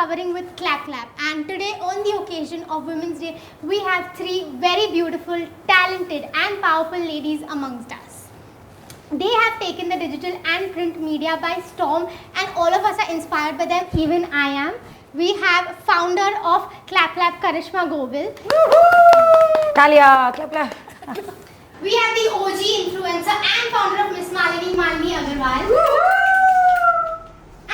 covering with Clap Clap, and today on the occasion of Women's Day, we have three very beautiful, talented and powerful ladies amongst us. They have taken the digital and print media by storm, and all of us are inspired by them, even I am. We have founder of Clap Clap, Karishma Govil. Talia, clap clap. We have the OG influencer and founder of Miss Malini Agarwal.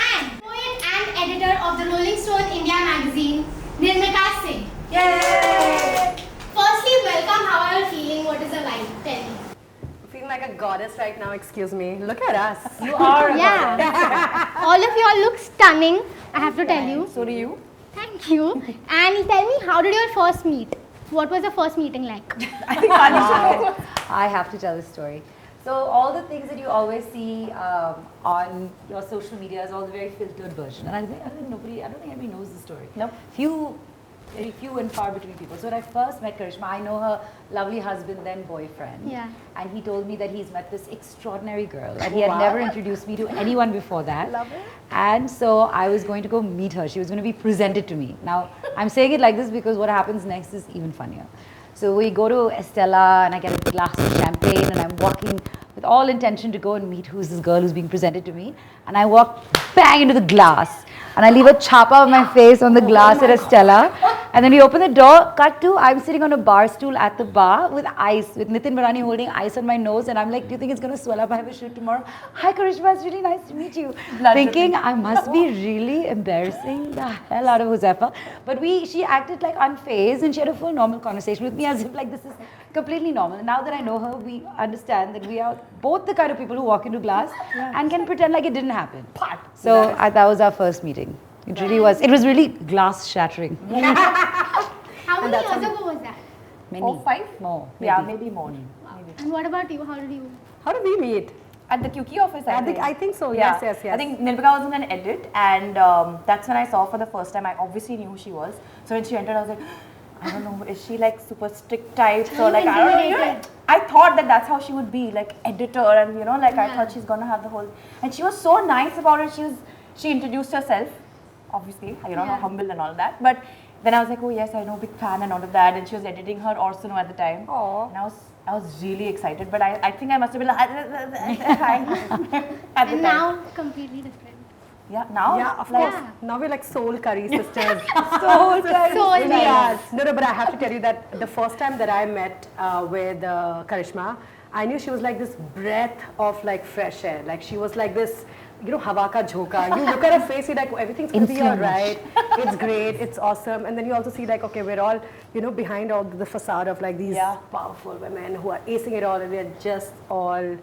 And poet and editor of the Rolling Stone India magazine, Nirmika Singh. Yay! Firstly, welcome. How are you feeling? What is the vibe? Tell me. Feeling like a goddess right now, excuse me. Look at us. You are. Yeah. All of you all look stunning, I have to tell you. So do you? Thank you. And tell me, how did your first meet? What was the first meeting like? I think Karishma. I have to tell this story. So all the things that you always see on your social media is all the very filtered version, and I don't think anybody knows the story. Nope. Very few and far between people. So when I first met Karishma, I know her lovely husband, then boyfriend. Yeah. And he told me that he's met this extraordinary girl, and he had never introduced me to anyone before that. Love it. And so I was going to go meet her. She was going to be presented to me. Now, I'm saying it like this because what happens next is even funnier. So we go to Estella, and I get a glass of champagne, and I'm walking with all intention to go and meet who's this girl who's being presented to me. And I walk bang into the glass, and I leave a chapa of my face on the glass at Estella. And then we open the door, cut to, I'm sitting on a bar stool at the bar with ice, with Nitin Barani holding ice on my nose, and I'm like, do you think it's going to swell up? I have a shoot tomorrow. Hi Karishma, it's really nice to meet you. Thinking I must be really embarrassing the hell out of Josefa. But she acted like unfazed, and she had a full normal conversation with me as if like this is completely normal. And now that I know her, we understand that we are both the kind of people who walk into glass and can pretend like it didn't happen. So that was our first meeting. It really was. It was really glass shattering. How many years ago was that? Many. 4, 5? More. Yeah, maybe more. Wow. And what about you? How did you? How did we meet? At the QQ office, I think so. Yeah. Yes. I think Nirmika was in an edit, and that's when I saw her for the first time. I obviously knew who she was. So when she entered, I was like, I don't know, is she like super strict type? So like, I don't know. You know, I thought that that's how she would be, like editor, and you know, like I thought she's gonna have the whole. And she was so nice about it. She introduced herself, obviously, you know, humble and all that. But then I was like, oh yes, I know, big fan and all of that. And she was editing her Orsono at the time. Aww. And I was really excited, but I think I must have been like at the And time. now completely different. Yeah, now? Yeah, of like, course. Now we're like soul curry sisters. Soul curry. Soul Really curry. are. No, but I have to tell you that the first time that I met with Karishma, I knew she was like this breath of like fresh air. Like she was like this, you know, hawa ka jhoka. You look at her face, you're like, oh, everything's going to be all right. It's great, it's awesome. And then you also see like, okay, we're all, you know, behind all the facade of like these powerful women who are acing it all, and we're just all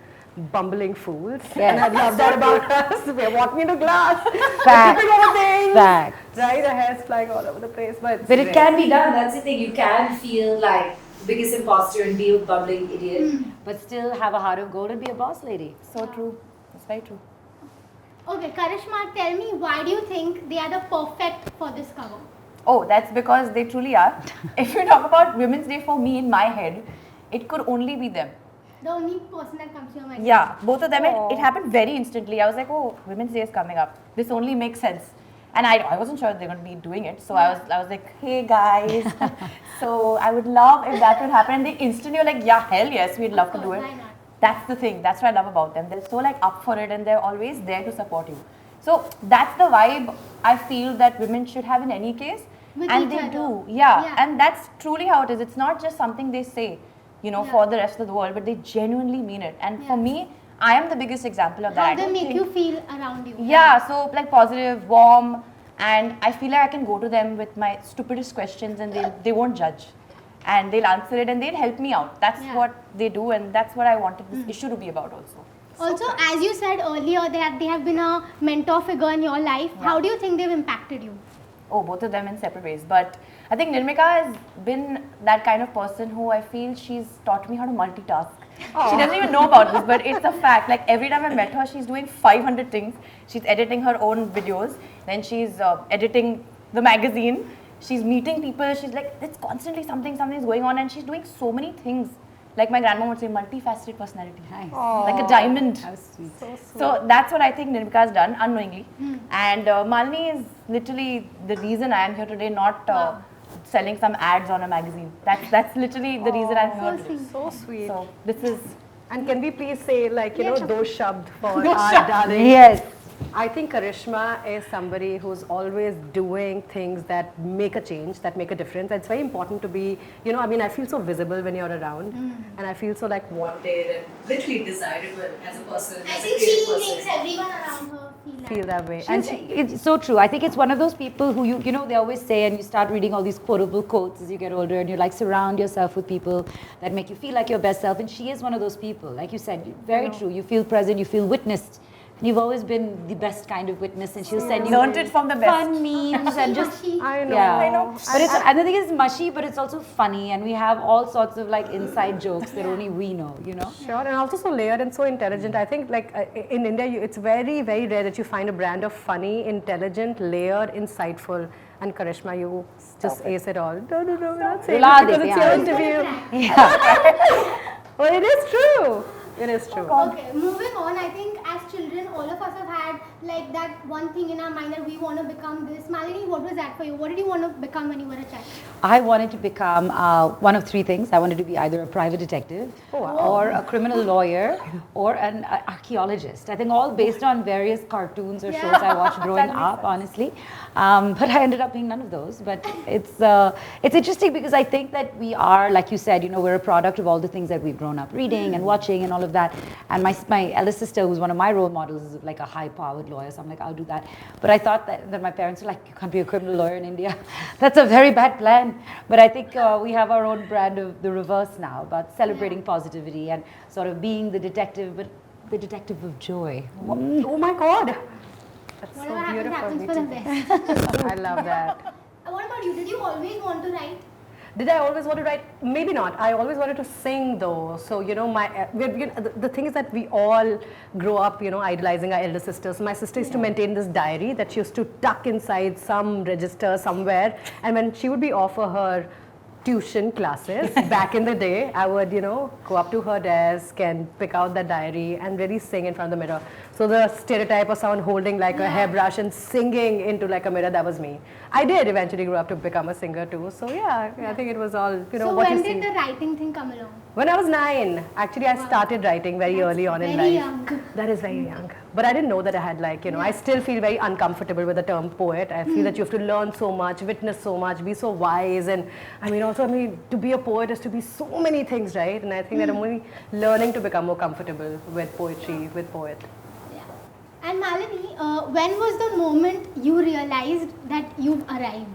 bumbling fools. Yes. And I love that about us. We're walking into glass. Fact. We're over things. Fact. Right, our hair's flying all over the place. But But it can be done. That's the thing. You can feel like the biggest imposter and be a bumbling idiot, but still have a heart of gold and be a boss lady. so true. That's very true. Okay, Karishma, tell me, why do you think they are the perfect for this cover? Oh, that's because they truly are. If you talk about Women's Day for me in my head, it could only be them. The only person that comes to your mind. Yeah, both of them. It happened very instantly. I was like, oh, Women's Day is coming up. This only makes sense. And I wasn't sure they're going to be doing it. So I was like, hey guys. So I would love if that would happen. And they instantly were like, yeah, hell yes, we'd love to do it. Why not? That's the thing. That's what I love about them. They're so like up for it, and they're always there to support you. So that's the vibe I feel that women should have in any case. With And each they other. do. Yeah. Yeah. And that's truly how it is. It's not just something they say, you know, for the rest of the world, but they genuinely mean it. And for me, I am the biggest example of that. How I they don't make think- you feel around you. Yeah, so like positive, warm, and I feel like I can go to them with my stupidest questions, and they won't judge. And they'll answer it, and they'll help me out. That's what they do, and that's what I wanted this issue to be about also. Also, as you said earlier, that they have been a mentor figure in your life. How do you think they've impacted you? Oh, both of them in separate ways. But I think Nirmika has been that kind of person who I feel she's taught me how to multitask. She doesn't even know about this, but it's a fact. Like every time I met her, she's doing 500 things. She's editing her own videos, then she's editing the magazine. She's meeting people. She's like, it's constantly something's going on, and she's doing so many things like my grandma would say, multifaceted personality. Nice. Like a diamond. How sweet. So that's what I think Nirmika has done unknowingly. And Malini is literally the reason I am here today, not selling some ads on a magazine. That's literally the reason I'm here today. So sweet. So this is. And can we please say, like, you Yes, know, of those shabd for our darling? Yes. I think Karishma is somebody who's always doing things that make a change, that make a difference. It's very important to be, you know, I mean, I feel so visible when you're around, and I feel so like wanted and literally desirable as a person, I as a think creative she person. makes everyone around her Feel that way. And it's so true. I think it's one of those people who you know, they always say, and you start reading all these quotable quotes as you get older, and you like surround yourself with people that make you feel like your best self. And she is one of those people, like you said, very true. You feel present, you feel witnessed. And you've always been the best kind of witness, and she'll send you Learned it from the best. fun memes and just I know. yeah. I know. But it's, and the thing is, mushy, but it's also funny, and we have all sorts of like inside jokes that only we know, you know. Sure, and also so layered and so intelligent. I think like in India, it's very, very rare that you find a brand of funny, intelligent, layered, insightful. And Karishma, you just ace it all. No, we're not saying Rula it because de it's your pyar. interview. Yeah. Well, it is true. It is true. Okay, moving on, I think as children, all of us have had like that one thing in our mind that we want to become this. Malini, what was that for you? What did you want to become when you were a child? I wanted to become one of three things. I wanted to be either a private detective, or a criminal lawyer, or an archaeologist. I think all based on various cartoons or shows I watched growing up, honestly. But I ended up being none of those. But it's interesting because I think that we are, like you said, you know, we're a product of all the things that we've grown up reading and watching and all of that. And my eldest sister, who's one of my role models, is like a high-powered lawyer. So I'm like, I'll do that. But I thought that my parents were like, you can't be a criminal lawyer in India. That's a very bad plan. But I think we have our own brand of the reverse now, about celebrating positivity and sort of being the detective, but the detective of joy. Oh my God. That's Whatever so beautiful. happens Me for the too. best. I love that. What about you? Did you always want to write? Did I always want to write? Maybe not. I always wanted to sing though. So, you know, the thing is that we all grow up, you know, idolizing our elder sisters. My sister used to maintain this diary that she used to tuck inside some register somewhere. And when she would be off for her tuition classes, back in the day, I would, you know, go up to her desk and pick out that diary and really sing in front of the mirror. So the stereotype of someone holding like a hairbrush and singing into like a mirror, that was me. I did eventually grow up to become a singer too. So yeah, I think it was all, you know, So what you when see. did the writing thing come along? When I was 9, actually I started writing very early on in life. Very young. That is very young. But I didn't know that I had like, you know, I still feel very uncomfortable with the term poet. I feel that you have to learn so much, witness so much, be so wise. And I mean, also, I mean, to be a poet is to be so many things, right? And I think that I'm only learning to become more comfortable with poetry, with poet. Yeah. And Malini, when was the moment you realized that you've arrived?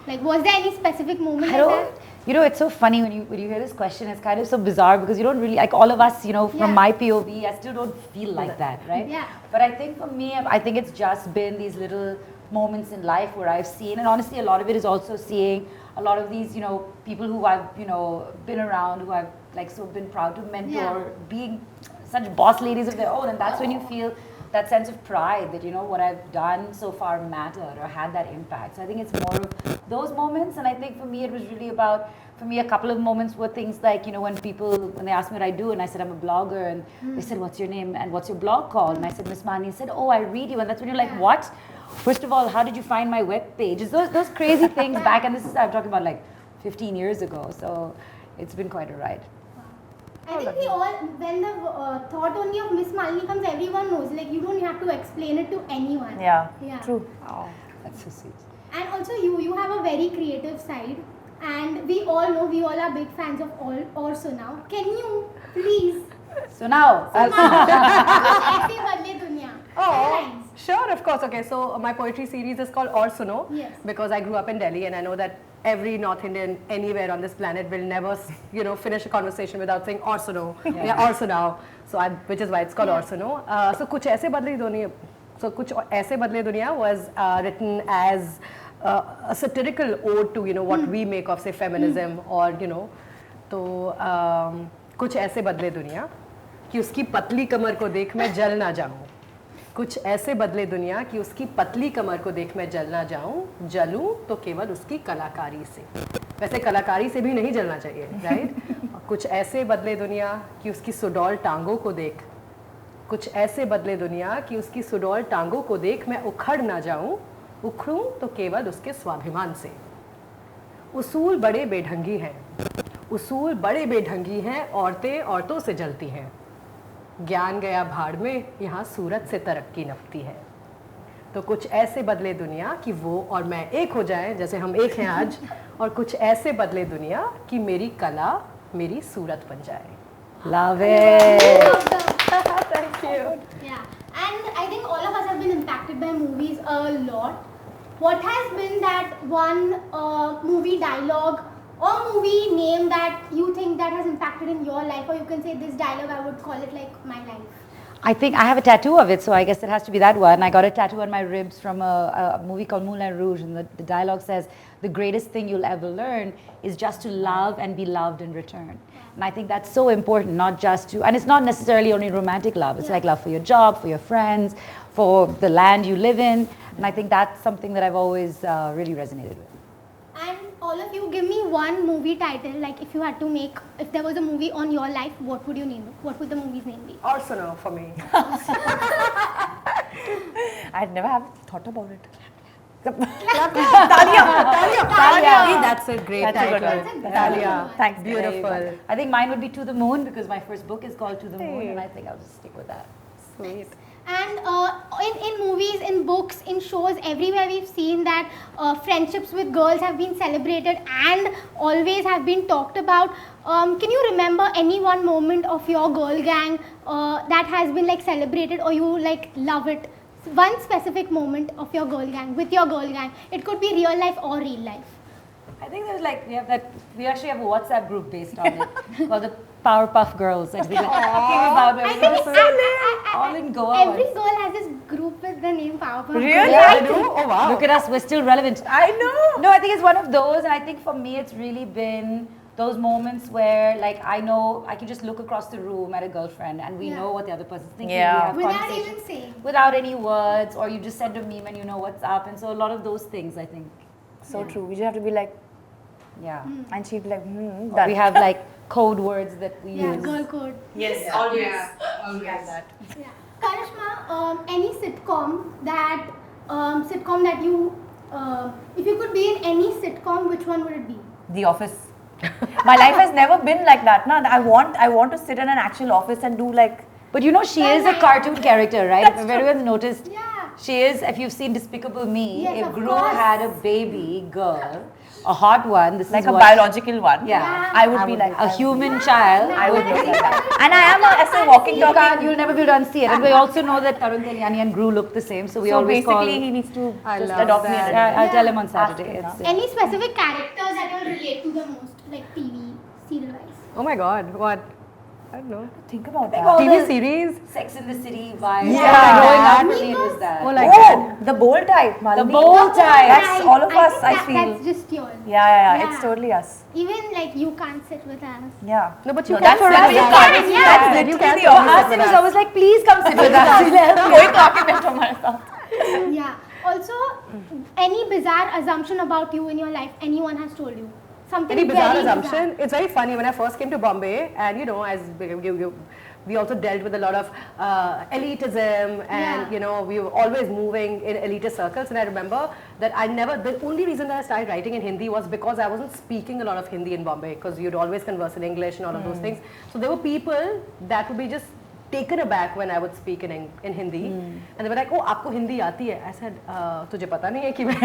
Like, was there any specific moment I like don't, that? you know, it's so funny when you hear this question. It's kind of so bizarre because you don't really, like all of us, you know, from my POV, I still don't feel like that, right? Yeah. But I think for me, I think it's just been these little moments in life where I've seen, and honestly, a lot of it is also seeing a lot of these, you know, people who I've, you know, been around, who I've like so been proud to mentor, being such boss ladies of their own, and that's when you feel that sense of pride that, you know, what I've done so far mattered or had that impact. So I think it's more of those moments, and I think for me it was really about, for me a couple of moments were things like, you know, when they asked me what I do and I said I'm a blogger, and they said, what's your name and what's your blog called? And I said, Miss Mani. said, oh, I read you. And that's when you're like, what? First of all, how did you find my webpage? It's those crazy things back, and this is, I'm talking about like 15 years ago, so it's been quite a ride. I think we all, when the thought only of Miss Malini comes, everyone knows. Like, you don't have to explain it to anyone. Yeah, Yeah. true. Oh, that's so sweet. And also you have a very creative side, and we all know, we all are big fans of also now. Can you please So now, Kuch Aise Badle Duniya? 10 lines. Sure, of course. Okay, so my poetry series is called Aur Suno, Yes. because I grew up in Delhi and I know that every North Indian anywhere on this planet will never, you know, finish a conversation without saying Aur Suno, Aur Sunao. So which is why it's called Aur Suno. So Kuch Aise Badle Duniya. So Kuch Aise Badle Duniya was written as a satirical ode to, you know, what we make of, say, feminism or, you know, तो कुछ ऐसे बदले दुनिया कि उसकी पतली कमर को देख मैं जल ना जाऊं, कुछ ऐसे बदले दुनिया कि उसकी पतली कमर को देख मैं जल ना जाऊं, जलूं तो केवल उसकी कलाकारी से. वैसे कलाकारी से भी नहीं जलना चाहिए, राइट? कुछ ऐसे बदले दुनिया कि उसकी सुडौल टांगों को देख, कुछ ऐसे बदले दुनिया कि उसकी सुडौल टांगों को देख, मैं उखड़ ना जाऊं, उखड़ूं तो केवल उसके स्वाभिमान से। उसूल बड़े बेढंगी हैं, उसूल बड़े बेढंगी हैं, औरतें औरतों से जलती हैं। ज्ञान गया भाड़ में, यहाँ सूरत से तरक्की नपती है। तो कुछ ऐसे बदले दुनिया कि वो और मैं एक हो जाएं, जैसे हम एक हैं आज, और कुछ ऐसे बदले दुनिया कि मेरी कला मेरी सूरत बन जाए। Love it. Thank you. Yeah, and I think all of us have been impacted by movies a lot. What has been that one movie dialogue or movie name that you think that has impacted in your life, or you can say this dialogue, I would call it like my life? I think I have a tattoo of it, so I guess it has to be that one. I got a tattoo on my ribs from a movie called Moulin Rouge, and the dialogue says, "The greatest thing you'll ever learn is just to love and be loved in return." And I think that's so important, not just to, and it's not necessarily only romantic love. It's like love for your job, for your friends, for the land you live in. And I think that's something that I've always really resonated with. And all of you, give me one movie title. Like if you had to make, if there was a movie on your life, what would you name it? What would the movie's name be? Also no for me. I'd never have thought about it. Talia. That's a great That's a good title. one. Talia. Thanks. Beautiful. I think mine would be To the Moon, because my first book is called To the Moon, and I think I'll just stick with that. Sweet. And in movies, in books, in shows, everywhere we've seen that friendships with girls have been celebrated and always have been talked about. Can you remember any one moment of your girl gang that has been like celebrated, or you like love it? One specific moment of your girl gang, with your girl gang. It could be real life or real life. I think there's like, we actually have a WhatsApp group based on it called the Powerpuff Girls. I think talking about when we were all in Goa. Every once. girl has this group with the name Powerpuff Girls. Really? I do? Oh wow. Look at us, we're still relevant. I know. No, I think it's one of those, and I think for me it's really been those moments where like I know I can just look across the room at a girlfriend and we know what the other person's thinking. Yeah. We have Without conversations even saying. without any words, or you just send a meme and you know what's up, and so a lot of those things I think. So true. We just have to be like, Yeah. and she'd be like, We have like code words that we Yeah, use. girl code. Yes, always. Always. Yeah. Karishma, any sitcom that you, if you could be in any sitcom, which one would it be? The Office. My life has never been like that. Na? I want to sit in an actual office and do like. But you know, she is a cartoon character, right? If everyone's noticed, Yeah. she is, if you've seen Despicable Me, Yes, if of Gru course. had a baby girl, a hot one, this Like is a what, biological one. Yeah. I would be like a human child. I would look like that. And I am as a walking You can't, talking. you'll never be able to unsee it. And we also know that Tarun Kalyani and Gru look the same, so we So always call. basically, he needs to I just love adopt me. that. And I'll tell him on Ask Saturday. him now. It's, Any specific characters that you'll relate to the most, like TV, serial wise? Oh my god, what? I don't know. think about all that. TV the series? Sex in the City vibe. Yeah. Growing up for me it was that. Oh, like Oh, the bold type, Malini. The bold type. That's all of us, I think feel. That's just yours. Yeah. It's Yeah. totally us. Even like you can't sit with us. Yeah. No, but you No, can that's for it. us. You Yeah. can't. Yeah. That's You literally can the for For opposite. us, it was always like, please come sit with us. कोई document हमारे साथ. Yeah. Also, any bizarre assumption about you in your life, anyone has told you? Something Any bizarre very assumption? It's very funny when I first came to Bombay, and you know, as we also dealt with a lot of elitism, and Yeah. you know, we were always moving in elitist circles. And I remember that the only reason that I started writing in Hindi was because I wasn't speaking a lot of Hindi in Bombay, because you'd always converse in English and all of those things. So there were people that would be just taken aback when I would speak in Hindi, and they were like, "Oh, आपको हिंदी आती है?" I said, "तुझे पता नहीं है कि मैं."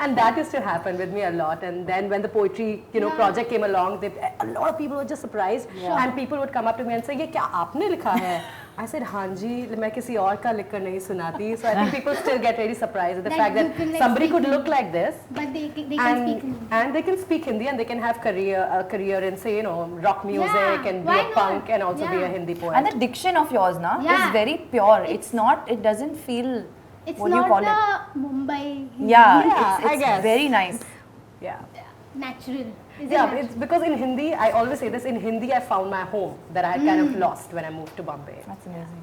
And that used to happen with me a lot. And then when the poetry, project came along, a lot of people were just surprised, and people would come up to me and say, "ये क्या आपने लिखा है?" I said, "हाँ जी, मैं किसी और का लिखकर नहीं सुनाती." So I think people still get really surprised at the That fact you that can, like, somebody speak could look Hindi. like this. But they can speak And, Hindi. and they can speak Hindi, and they can have a career in, say, rock music, Yeah, and be why a not? punk, and also be a Yeah. Hindi poet. And the diction of yours, na, Yeah. is very pure. It's not. It doesn't feel. It's what do you not call the it? Mumbai Yeah. Yeah, it's I guess. very nice. yeah. natural. Is Yeah, it natural? it's because in Hindi, I always say this, in Hindi I found my home that I had kind of lost when I moved to Bombay. That's amazing.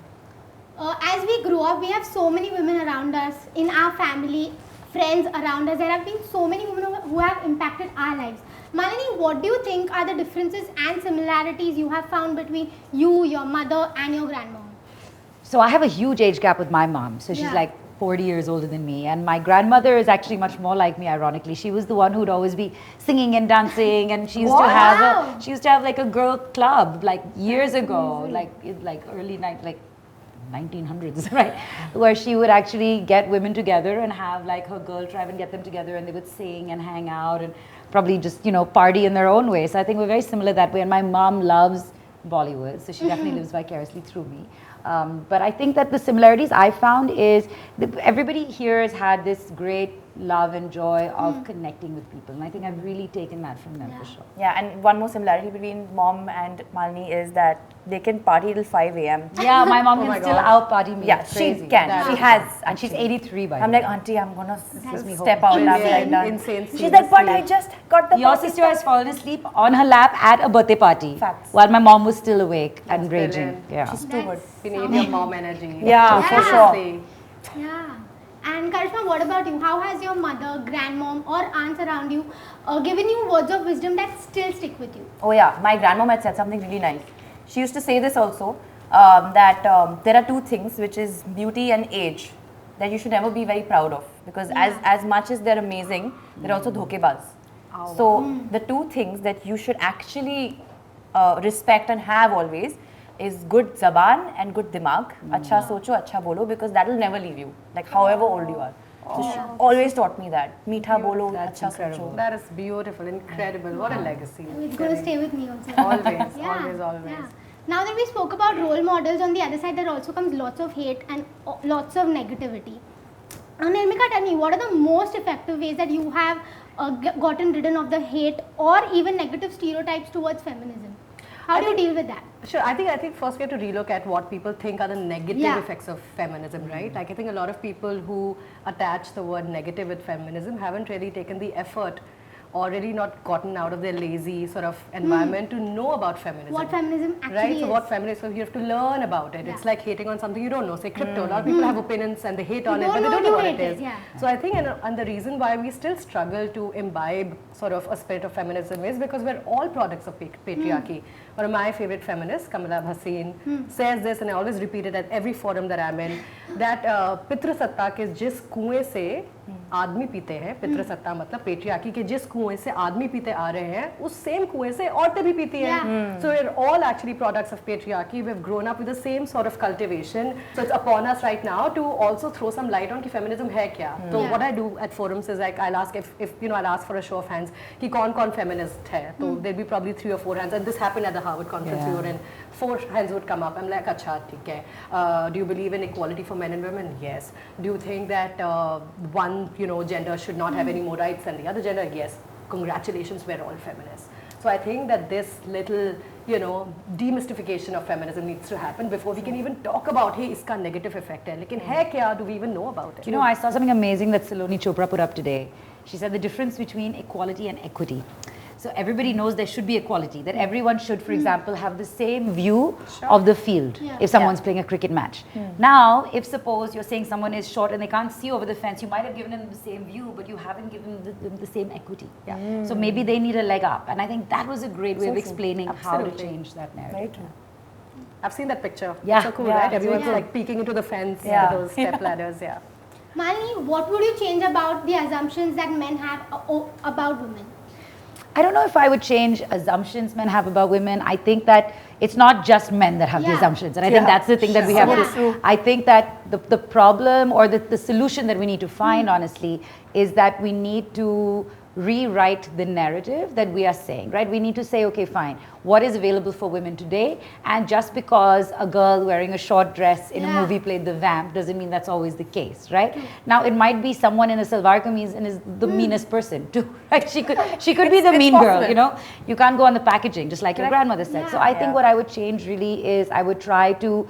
As we grow up, we have so many women around us, in our family, friends around us. There have been so many women who have impacted our lives. Malini, what do you think are the differences and similarities you have found between you, your mother, and your grandmom? So I have a huge age gap with my mom. So she's Yeah. like 40 years older than me. And my grandmother is actually much more like me, ironically. She was the one who'd always be singing and dancing. And she used to have Wow. she used to have like a girl club like years ago, like early night, like 1900s, right? Where she would actually get women together and have like her girl tribe and get them together, and they would sing and hang out and probably just, you know, party in their own way. So I think we're very similar that way. And my mom loves Bollywood, so she definitely lives vicariously through me. But I think that the similarities I found is that everybody here has had this great love and joy of connecting with people, and I think I've really taken that from them for sure. Yeah, and one more similarity between mom and Malini is that they can party till 5 a.m. Yeah, my mom can my still God. out party me. Yeah, It's she crazy. can. That She is- has. And she's 83 by I'm the like, way. Auntie, I'm gonna me step hope. out. I'm Insane, like done. insane, She's like, but I seriously. just got the Your party sister has started." fallen asleep on her lap at a birthday party Facts. while my mom was still awake and That's raging. brilliant. Yeah. She's too good. We need your mom energy. Yeah, for sure. Seriously. Yeah. And Karishma, what about you? How has your mother, grandmom, or aunts around you given you words of wisdom that still stick with you? Oh yeah, my grandmom had said something really nice. She used to say this also, that there are two things, which is beauty and age, that you should never be very proud of, because as much as they're amazing, they're also dhokebaz. So the two things that you should actually respect and have always is good zaban and good dimag. Acha socho, acha bolo, because that will never leave you, like however old you are. So she always taught me that. Meetha bolo, That's acha incredible. socho. That is beautiful, incredible. What a legacy. It's going to stay with me also. Always, Yeah, always, always. yeah. Now that we spoke about role models, on the other side there also comes lots of hate and lots of negativity. Nirmika, tell me, what are the most effective ways that you have gotten rid of the hate or even negative stereotypes towards feminism? How do you deal with that? Sure, I think first we have to relook at what people think are the negative Yeah. effects of feminism, right? Like I think a lot of people who attach the word negative with feminism haven't really taken the effort or really not gotten out of their lazy sort of environment to know about feminism. What feminism actually Right, is. so what feminism, so you have to learn about it. It's Yeah. like hating on something you don't know. Say crypto, a lot of people have opinions and they hate on it, don't but they know don't know you what hate it it, is. yeah. So I think, and the reason why we still struggle to imbibe sort of a spirit of feminism is because we're all products of patriarchy. One of my favorite feminists, Kamala Bhasin, says this, and I always repeat it at every forum that I'm in, that पितृ सत्ता के जिस कुएं से आदमी पीते हैं, पितृ सत्ता मतलब पेट्रियार्की के जिस कुएं से आदमी पीते आ रहे हैं, उस सेम कुएं से औरतें भी पीती हैं. So we're all actually products of patriarchy. We've grown up with the same sort of cultivation. So it's upon us right now to also throw some light on कि feminism है क्या. So Yeah. what I do at forums is like I'll ask if you know I'll ask for a show of hands कि कौन feminist है. So there'll be probably 3 or 4 hands, and this happened at the Harvard conference we Yeah. were in. 4 hands would come up. I'm like, अच्छा ठीक है. Do you believe in equality for men and women? Yes. Do you think that one gender should not have any more rights than the other gender? Yes. Congratulations, we're all feminists. So I think that this little demystification of feminism needs to happen before we can even talk about hey iska negative effect hai. लेकिन है क्या? Do we even know about it? You know, I saw something amazing that Saloni Chopra put up today. She said the difference between equality and equity. So everybody knows there should be equality, that everyone should, for example, have the same view of the field Yeah. if someone's playing a cricket match. Now, if suppose you're saying someone is short and they can't see over the fence, you might have given them the same view, but you haven't given them the same equity. So maybe they need a leg up. And I think that was a great way of explaining how to Absolutely. change that narrative. Very true. I've seen that picture. Yeah. It's so cool, Yeah, right? Everyone's yeah. like peeking into the fence, Yeah. those step ladders, yeah. Malini, what would you change about the assumptions that men have about women? I don't know if I would change assumptions men have about women. I think that it's not just men that have the Yeah. assumptions. And I think that's the thing that we have Sure. to... I think that the problem or the solution that we need to find, honestly, is that we need to rewrite the narrative that we are saying, right? We need to say, okay, fine, what is available for women today? And just because a girl wearing a short dress in a movie played the vamp doesn't mean that's always the case, right? Now, it might be someone in a salwar kameez and is the meanest person too, right? She could be the mean girl, you know? You can't go on the packaging, just like your grandmother said. So I think what I would change really is I would try to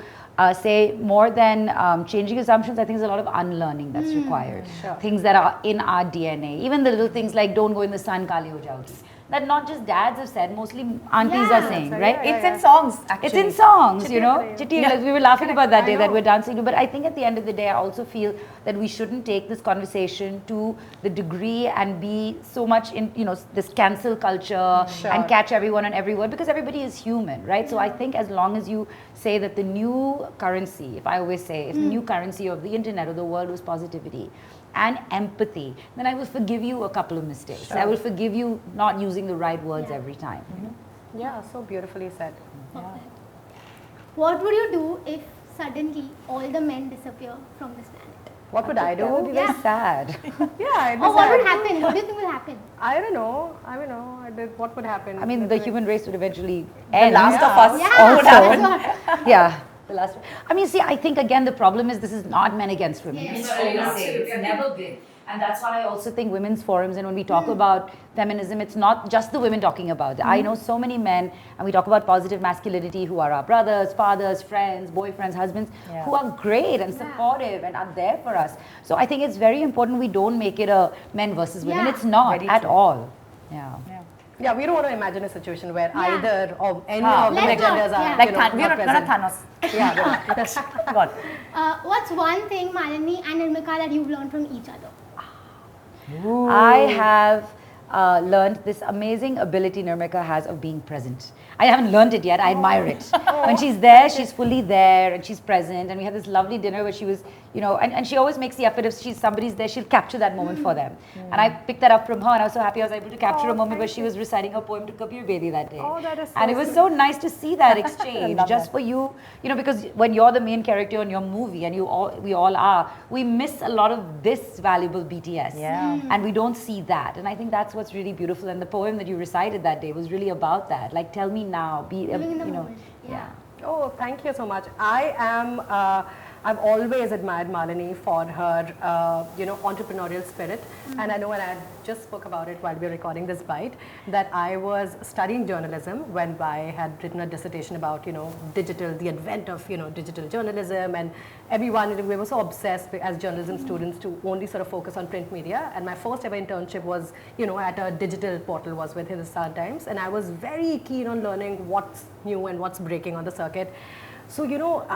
say more than changing assumptions, I think there's a lot of unlearning that's required. Things that are in our DNA. Even the little things like don't go in the sun, kali ho jaogi. that not just dads have said, mostly aunties are saying, right? It's in songs, actually. It's in songs, Chitti you know. Apple. Chitti, like we were laughing about that I day that know. we're dancing to. But I think at the end of the day, I also feel that we shouldn't take this conversation to the degree and be so much in, you know, this cancel culture and catch everyone on every word, because everybody is human, right? So I think as long as you say that the new currency, if I always say, if the new currency of the internet or the world was positivity and empathy, then I will forgive you a couple of mistakes. I will forgive you not using the right words every time. You know? Yeah, so beautifully said. What would you do if suddenly all the men disappear from this planet? What would I That would do? be very sad. Yeah, Or what would happen? What do you think will happen? I don't know. What would happen? I mean, the human race would eventually The end. Last of Us Yeah, would that's happen. what. Yeah. The last one. I mean, see, I think again the problem is this is not men against women. Yes. It's always say, it's never been. And that's why I also think women's forums, and when we talk about feminism, it's not just the women talking about it. I know so many men, and we talk about positive masculinity, who are our brothers, fathers, friends, boyfriends, husbands, who are great and supportive and are there for us. So I think it's very important we don't make it a men versus women. Yeah. It's not Very at true. all. Yeah. Yeah, we don't want to imagine a situation where Yeah. either or any of the Let's not, genders are yeah. Like, you know, we're not not present. Thanos. Yeah, God. What's one thing, Malini and Nirmika, that you've learned from each other? I have learned this amazing ability Nirmika has of being present. I haven't learned it yet. I admire it. When she's there, she's fully there and she's present. And we had this lovely dinner where she was, you know, and she always makes the effort if somebody's there, she'll capture that moment for them. And I picked that up from her, and I was so happy I was able to capture a moment where she was reciting her poem to Kabir Bedi that day. Oh, that is so and it was so nice to see that exchange just for you, you know, because when you're the main character in your movie, and we all are, we miss a lot of this valuable BTS. Yeah. And we don't see that. And I think that's what's really beautiful. And the poem that you recited that day was really about that. Like, tell me now, be, Living in the you know, moment. yeah. Oh, thank you so much. I've always admired Malini for her, you know, entrepreneurial spirit. And I know, and I just spoke about it while we were recording this bite, that I was studying journalism when I had written a dissertation about, you know, the advent of, you know, digital journalism, and everyone, we were so obsessed as journalism students to only sort of focus on print media. And my first ever internship was, you know, at a digital portal, was with Hindustan Times, and I was very keen on learning what's new and what's breaking on the circuit. So, you know,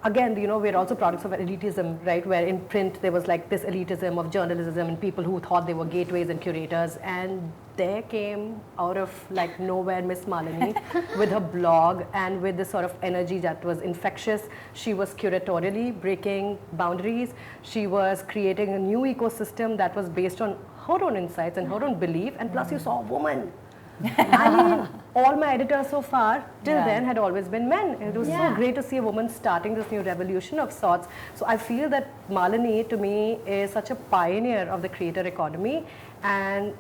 again, you know, we're also products of elitism, right? Where in print there was like this elitism of journalism and people who thought they were gateways and curators. And there came out of like nowhere Miss Malini with her blog and with this sort of energy that was infectious. She was curatorially breaking boundaries. She was creating a new ecosystem that was based on her own insights and her own belief. And plus you saw a woman. I mean, all my editors so far till then had always been men. It was so great to see a woman starting this new revolution of sorts. So I feel that Malini to me is such a pioneer of the creator economy, and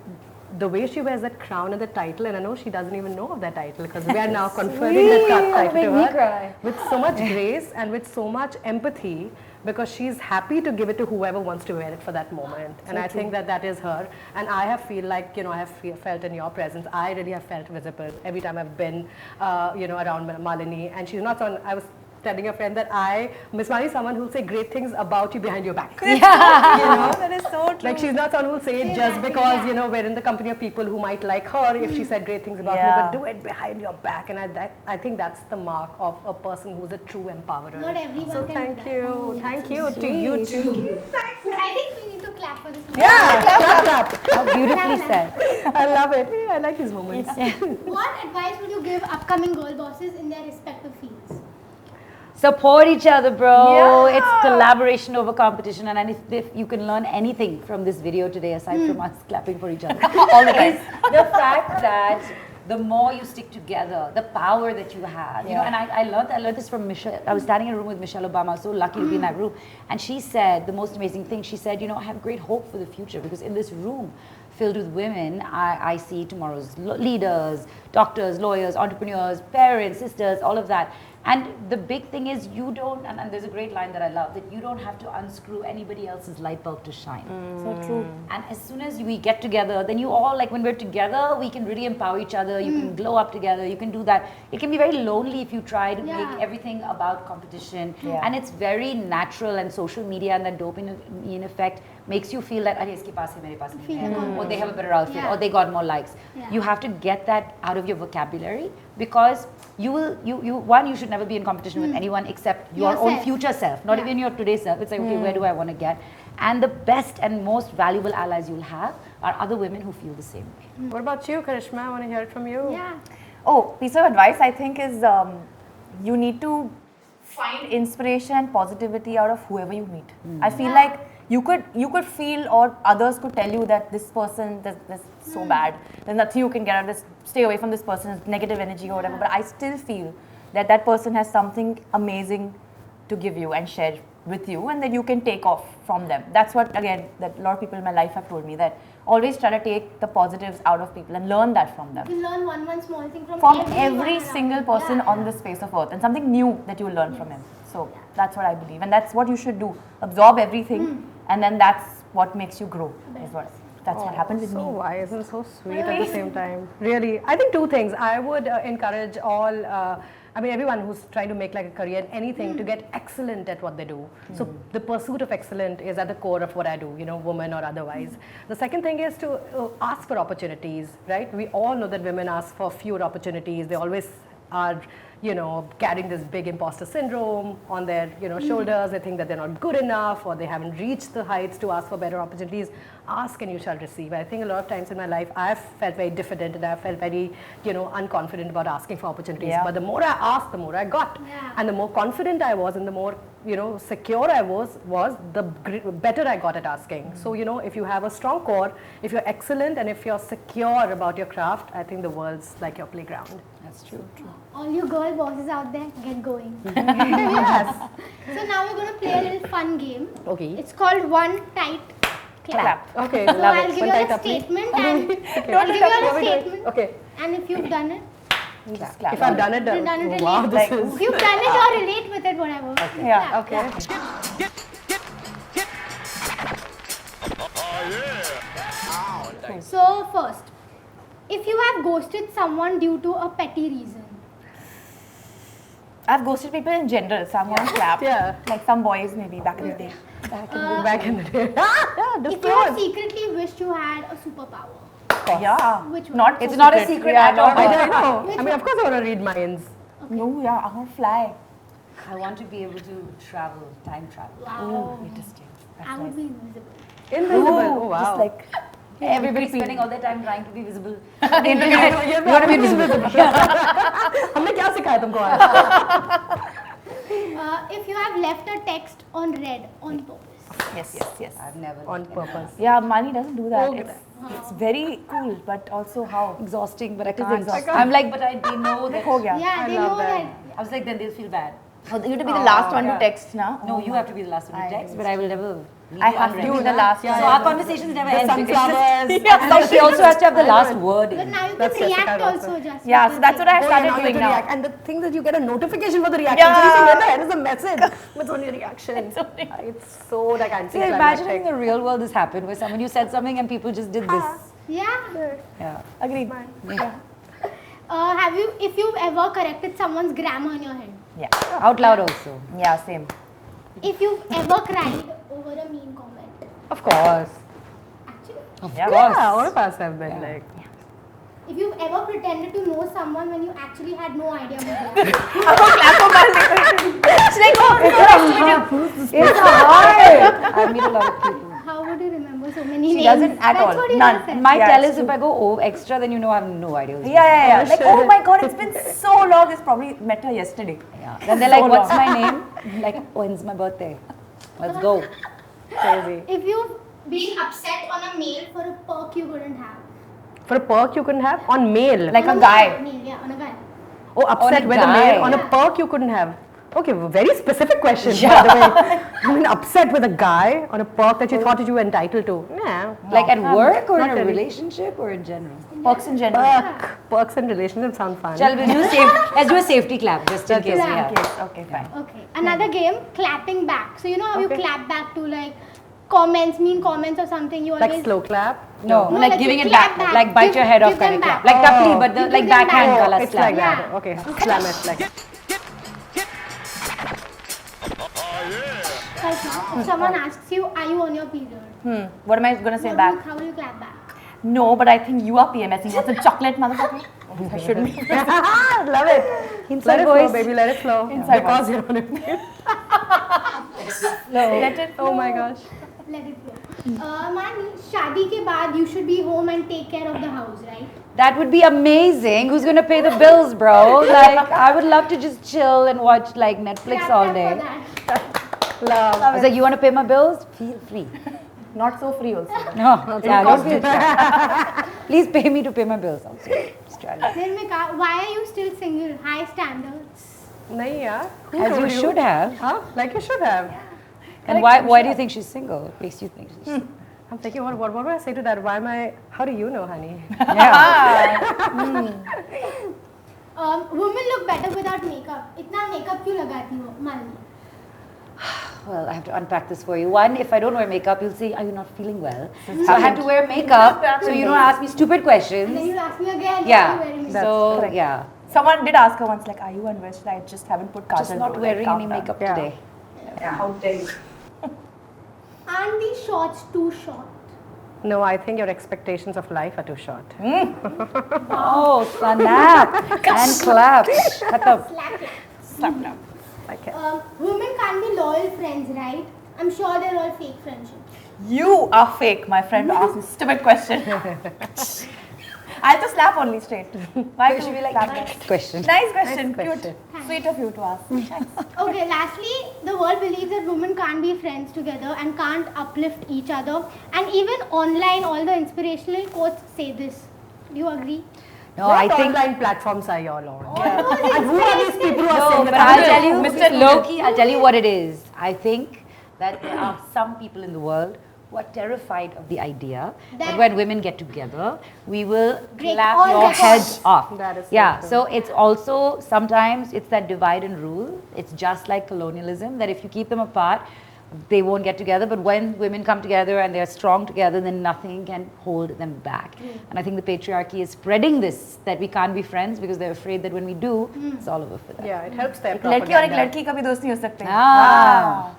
the way she wears that crown and the title, and I know she doesn't even know of that title because we are now conferring that title to her with so much grace and with so much empathy, because she's happy to give it to whoever wants to wear it for that moment. And I think that is her. And I have feel like, you know, I have felt in your presence, I really have felt visible every time I've been, you know, around Malini. And she's not on, I was telling a friend that Miss Malini is someone who'll say great things about you behind your back. You know, that is so true. Like, she's not someone who'll say it just because, you know, we're in the company of people who might like her if she said great things about you, but do it behind your back. And I think that's the mark of a person who's a true empowerer. Not everyone So can thank do that. you. Thank you to you too. I think we need to clap for this. Yeah, clap. How beautifully said. I love it. Yeah, I like these moments. What advice would you give upcoming girl bosses in their respective fields? Support each other, bro. It's collaboration over competition. And if you can learn anything from this video today, aside from us clapping for each other, all the time, the fact that the more you stick together, the power that you have. You know, and I learned this from Michelle. I was standing in a room with Michelle Obama. I was so lucky to be in that room. And she said the most amazing thing. She said, you know, I have great hope for the future, because in this room filled with women, I see tomorrow's leaders, doctors, lawyers, entrepreneurs, parents, sisters, all of that. And the big thing is you don't, and there's a great line that I love, that you don't have to unscrew anybody else's light bulb to shine. So true. And as soon as we get together, then you all, like when we're together, we can really empower each other. You can glow up together. You can do that. It can be very lonely if you try to make everything about competition. Yeah. And it's very natural, and social media and that dopamine effect makes you feel that, iske paas hai, mere paas nahi hai. Or they have a better outfit, or they got more likes. Yeah. You have to get that out of your vocabulary, because you should never be in competition with anyone except your own Yourself. future self, not even your today's self. It's like, okay, where do I want to get? And the best and most valuable allies you'll have are other women who feel the same way. What about you, Karishma? I want to hear it from you. Yeah. Oh, piece of advice I think is you need to find inspiration and positivity out of whoever you meet. I feel like you could feel, or others could tell you that this person this so bad. There's nothing you can get out of this. Stay away from this person's negative energy or whatever. But I still feel that that person has something amazing to give you and share with you, and that you can take off from them. That's what, again, that a lot of people in my life have told me, that always try to take the positives out of people and learn that from them. You learn one small thing from Every everyone single around. person Yeah, on this face of earth, and something new that you will learn from him. So that's what I believe, and that's what you should do. Absorb everything, and then that's what makes you grow. That's what happened with So me. wise and so sweet at the same time. Really, I think two things. I would encourage all, everyone who's trying to make like a career in anything to get excellent at what they do. So the pursuit of excellence is at the core of what I do, woman or otherwise. The second thing is to ask for opportunities, right? We all know that women ask for fewer opportunities. They always are, carrying this big imposter syndrome on their, shoulders. They think that they're not good enough, or they haven't reached the heights to ask for better opportunities. Ask and you shall receive. I think a lot of times in my life, I've felt very diffident, and I've felt very, unconfident about asking for opportunities. Yeah. But the more I asked, the more I got. Yeah. And the more confident I was, and the more, secure I was the better I got at asking. So, if you have a strong core, if you're excellent, and if you're secure about your craft, I think the world's like your playground. That's true. All you girl bosses out there, get going. Yes. So now we're going to play a little fun game. Okay. It's called One Tight Clap. Okay. So love I'll it. give One you tight a up, please. statement, and Okay. I'll give you What a are we doing? statement. Okay. And if you've done it, Just clap. If I've done it, you've done it, oh, wow, relate. this is. If you've done it or relate with it, whatever. Yeah. Okay. So first, if you have ghosted someone due to a petty reason, I've ghosted people in general, so I'm gonna clap. Yeah. Like some boys maybe back in the day. Back in the day. if you have secretly wished you had a superpower, Yeah. Which one? Not It's so not a secret Yeah, at all. not- I know. I mean, of course, I want to read minds. No, yeah, I want to fly. I want to be able to travel, time travel. wow, Interesting. I would be invisible. Invisible. Oh, wow. Just like Everybody's spending all their time trying to be visible. you want to be invisible. हमने क्या सिखाया तुमको आज? If you have left a text on read on purpose, yes. I've never. On purpose. Yeah, Mani doesn't do that. Okay. It's very cool, but also how? Exhausting, but I It is can't. exhausting. I'm like, but they know that. हो गया. yeah, I they love know that. that. I was like, then they'll feel bad. Oh, you have to be the last one yeah. to text now. No, you have to be the last one to text, but I will never. leave I you have to unread. be the last Yeah, one. So our conversations never end. Sunflowers. And she also has to have the last word. But now you can That's Jessica react also. also just. Yeah, with so the that's what I thing. have started now you doing have to now. react. And the thing that you get a notification for the reaction. So you see, Yeah. there is a message. But it's only a reaction. It's so like See, imagine in the real world this happened, where someone you said something and people just did this. Yeah. Yeah. Agreed. If you've ever corrected someone's grammar in your head, Yeah. Out loud also. Yeah, same. if you've ever cried over a mean comment, Of course. actually, Yeah. Yeah, all of us have been like. if you've ever pretended to know someone when you actually had no idea who they are. It's hard. I meet a lot of people. How would you remember so many names? She doesn't at That's all. what you None. just said. My Yeah, tell it's is if I go extra, then you know I have no idea. who's Yeah. Like, oh my god, it's been so long. It's probably met her yesterday. Yeah. Then they're like, what's my name? I'm like, when's my birthday? Let's go. Crazy. If you've been upset on a mail for a perk you couldn't have. For a perk you couldn't have on mail. Like On a guy. Mail, yeah, on a guy. Oh, upset On a with a guy. mail on a perk you couldn't have. Okay, very specific question, by the way. I mean, upset with a guy on a perk that you thought you were entitled to. Nah. Like at work or in not a really. relationship or in general? Perks in general. Perks and relationships sound fun. Shall we do let's do a safety clap just in case we have. Yes, okay, fine. Okay. Another game, clapping back. So you know how you clap back to like comments, mean comments or something. You always Like slow clap? No, No, like like giving you it clap back, back. like bite Give- your head off give kind of them clap. back. Like tapli, but You the like give them backhand back. wala It's slap. like that. Yeah. Okay, slam it like. Karishma, if someone asks you, are you on your period? What am I gonna say back? How will you clap back? No, but I think you are PMSing. What's a chocolate, motherfucker? I shouldn't be. Love it. Inside Let it flow, voice. baby, let it flow. Inside Because you're on it. Let it. Oh my gosh. Let it go. Mani, शादी के बाद you should be home and take care of the house, right? That would be amazing. Who's gonna pay the bills, bro? Like, I would love to just chill and watch like Netflix Clap, all clap day. for that. Love. I was like, you wanna pay my bills? Feel free. Not so free also. No, yeah, don't feel shy. Please pay me to pay my bills. Also. Just try to- Nirmika, why are you still single? High standards. Nahi yaar. Who As you told should have. Huh? Like you should have. And why do you think she's single? What makes you think she's single? I'm thinking, what do I say to that? Why am I? How do you know, honey? Yeah. Women look better without makeup. इतना makeup क्यों लगाती हो, Malini? Well, I have to unpack this for you. One, if I don't wear makeup, you'll say, are you not feeling well? So I have to wear makeup so you don't ask me stupid And then questions. you ask me again, are you Yeah. wearing makeup? So, correct. yeah. Someone did ask her once, like, are you unwell? I just haven't put kajal. Just not bro, wearing like, any calm down. makeup Yeah. today. How dare you? Aren't these shorts too short? No, I think your expectations of life are too short. Oh, snap and clap. Khatam. Slap it. Slap down. Okay. Women can't be loyal friends, right? I'm sure they're all fake friendships. You are fake, my friend. Asked me stupid question. I'll just slap only straight. Why should we like Next question. Nice question. Nice question. Cute. Sweet of you to ask. Okay, lastly, the world believes that women can't be friends together and can't uplift each other. And even online, all the inspirational quotes say this. Do you agree? No, What I think. online platforms are you all on? All those And who are these people who are No, saying but that? I'll tell you, Mr. Loki, I'll tell you what it is. I think that there are some people in the world who are terrified of the idea that when women get together, we will Break clap all your records. heads off. That is so Yeah, true. so it's also sometimes it's that divide and rule. It's just like colonialism that if you keep them apart, they won't get together. But when women come together and they're strong together, then nothing can hold them back. And I think the patriarchy is spreading this that we can't be friends because they're afraid that when we do, it's all over for them. Yeah, it helps their लड़की और एक propaganda. लड़की का भी दोस्त नहीं हो सकते. Ah.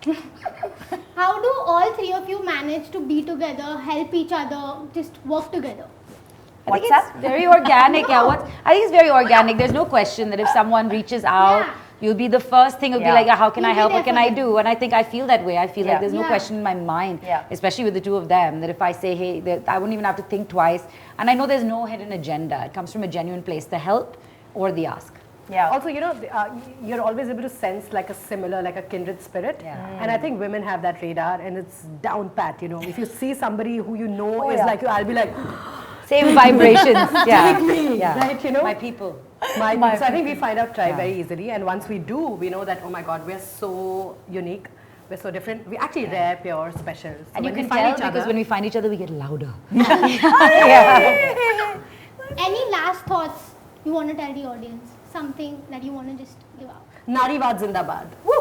How do all three of you manage to be together, help each other, just work together? I think WhatsApp? it's very organic. Yeah, I think it's very organic. There's no question that if someone reaches out, Yeah. you'll be the first thing. You'll be Yeah. like, "Yeah, how can I You'll be help? there What can for I them. do?" And I think I feel that way. I feel Yeah. like there's no Yeah. question in my mind, Yeah. especially with the two of them, that if I say, "Hey," that I wouldn't even have to think twice. And I know there's no hidden agenda. It comes from a genuine place, the help or the ask. Yeah. Also, you know, you're always able to sense like a similar, like a kindred spirit. Yeah. And I think women have that radar and it's down pat, you know. If you see somebody who you know Oh, is yeah. like you, I'll be like, Same vibrations. Yeah. Yeah. right, you know. My people. So I think we find out tribe very easily. And once we do, we know that, oh my God, we're so unique. We're so different. We're actually rare, pure, special. So And you when we can find tell each because other- when we find each other, we get louder. Any last thoughts you want to tell the audience? Something that you want to just give out? Nariwad Zindabad. Woo!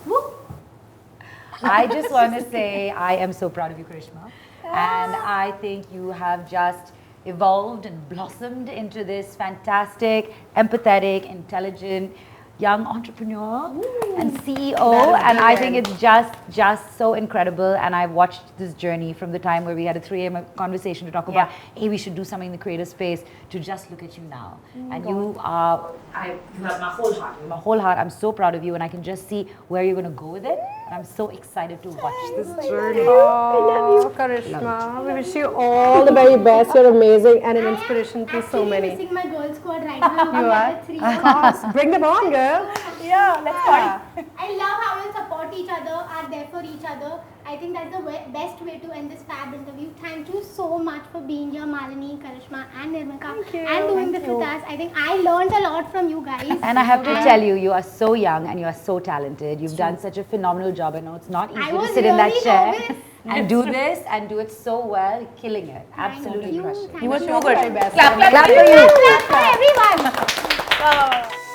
Woo! I just want to say I am so proud of you, Karishma. And I think you have just evolved and blossomed into this fantastic, empathetic, intelligent young entrepreneur and CEO. That is And I think brilliant. it's just so incredible. And I've watched this journey from the time where we had a 3 a.m. conversation to talk about, hey, we should do something in the creative space, to just look at you now. And you have my whole heart. My whole heart. I'm so proud of you, and I can just see where you're going to go with it. And I'm so excited to watch this journey. Oh, Karishma, we wish you all the very best. You're amazing and an inspiration to so Actually many. missing my girl squad right now. You are? The three. Of course. Bring them on, girl. Yeah, let's party. I love how you support each other, are there for each other, I think that's the best way to end this fab interview. Thank you so much for being here, Malini, Karishma, and Nirmika, and doing this with us. I think I learned a lot from you guys. And I have to tell you, you are so young and you are so talented. You've done such a phenomenal job. I know it's not easy to sit in that chair and do this and do it so well, killing it. Absolutely crushing it. You were so good. Very best. Clap, clap, Clap for for you. you. Clap for everyone.